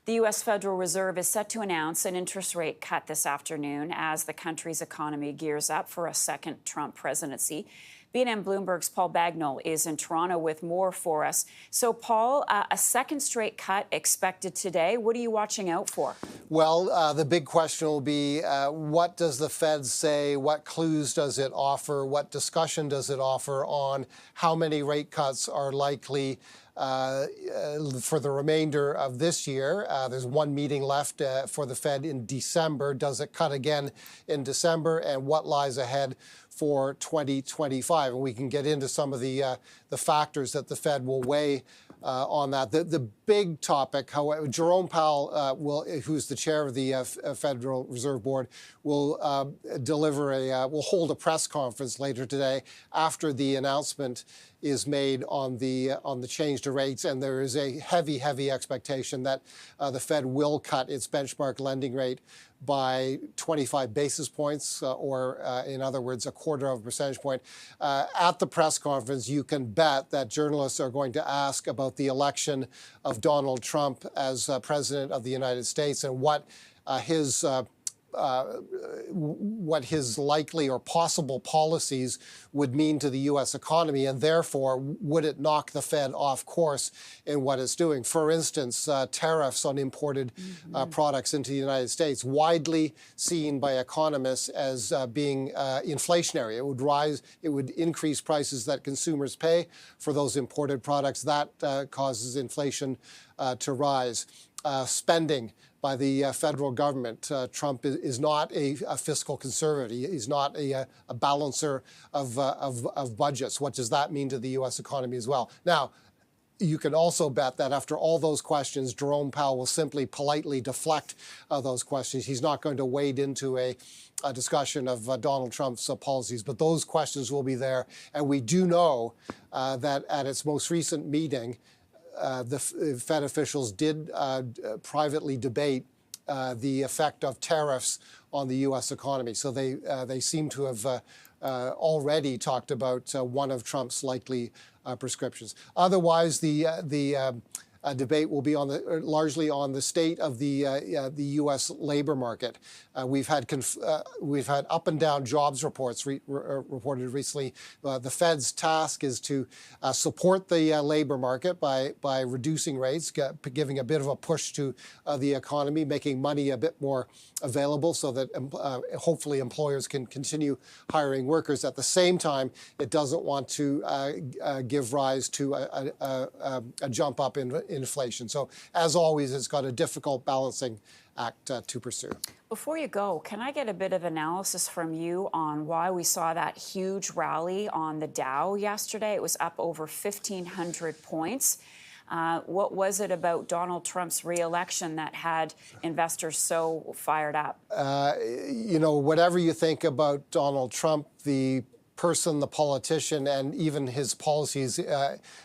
The U.S. Federal Reserve is set to announce an interest rate cut this afternoon as the country's economy gears up for a second Trump presidency. BNN Bloomberg's Paul Bagnell is in Toronto with more for us. So, Paul, a second straight cut expected today. What are you watching out for? Well, the big question will be, what does the Fed say? What clues does it offer? What discussion does it offer on how many rate cuts are likely for the remainder of this year? There's one meeting left for the Fed in December. Does it cut again in December? And what lies ahead for 2025? And we can get into some of the factors that the Fed will weigh on that. The big topic, however, Jerome Powell, who's the chair of the Federal Reserve Board, will will hold a press conference later today after the announcement is made on the change to rates, and there is a heavy expectation that the Fed will cut its benchmark lending rate by 25 basis points, or in other words, a quarter of a percentage point. At the press conference, you can bet that journalists are going to ask about the election of Donald Trump as president of the United States and what his likely or possible policies would mean to the U.S. economy, and therefore would it knock the Fed off course in what it's doing. For instance, tariffs on imported products into the United States, widely seen by economists as being inflationary. It would increase prices that consumers pay for those imported products. That causes inflation to rise. Spending by the federal government. Trump is not a fiscal conservative. He's not a balancer of budgets. What does that mean to the U.S. economy as well? Now, you can also bet that after all those questions, Jerome Powell will simply politely deflect those questions. He's not going to wade into a discussion of Donald Trump's policies, but those questions will be there. And we do know that at its most recent meeting, the Fed officials did privately debate the effect of tariffs on the U.S. economy. So they seem to have already talked about one of Trump's likely prescriptions. Otherwise, the debate will be largely on the state of the U.S. labor market. We've had up and down jobs reports reported recently. The Fed's task is to support the labor market by reducing rates, giving a bit of a push to the economy, making money a bit more available so that hopefully employers can continue hiring workers. At the same time, it doesn't want to give rise to a jump up in inflation. So, as always, it's got a difficult balancing act to pursue. Before you go, can I get a bit of analysis from you on why we saw that huge rally on the Dow yesterday? It was up over 1,500 points. What was it about Donald Trump's re-election that had investors so fired up? Whatever you think about Donald Trump, the person, the politician, and even his policies,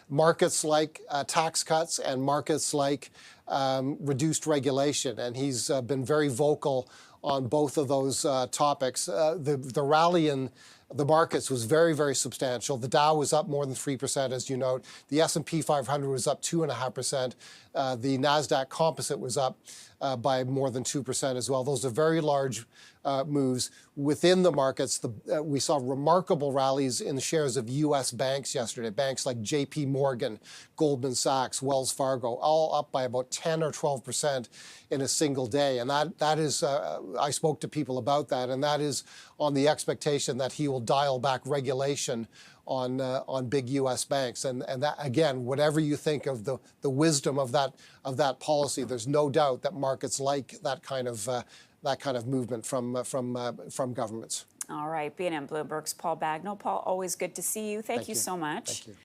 markets like tax cuts and markets like reduced regulation. And he's been very vocal on both of those topics. The rally in the markets was very substantial. The Dow was up more than 3%, as you note. The S&P 500 was up 2.5%. The NASDAQ composite was up by more than 2% as well. Those are very large moves. Within the markets, we saw remarkable rallies in the shares of U.S. banks yesterday. Banks like J.P. Morgan, Goldman Sachs, Wells Fargo, all up by about 10 or 12% in a single day. And that is, I spoke to people about that, and that is on the expectation that he will dial back regulation on big U.S. banks, and that, again, whatever you think of the wisdom of that policy, there's no doubt that markets like that kind of movement from governments. All right, BNN Bloomberg's Paul Bagnell. Paul, always good to see you. Thank you so much. Thank you.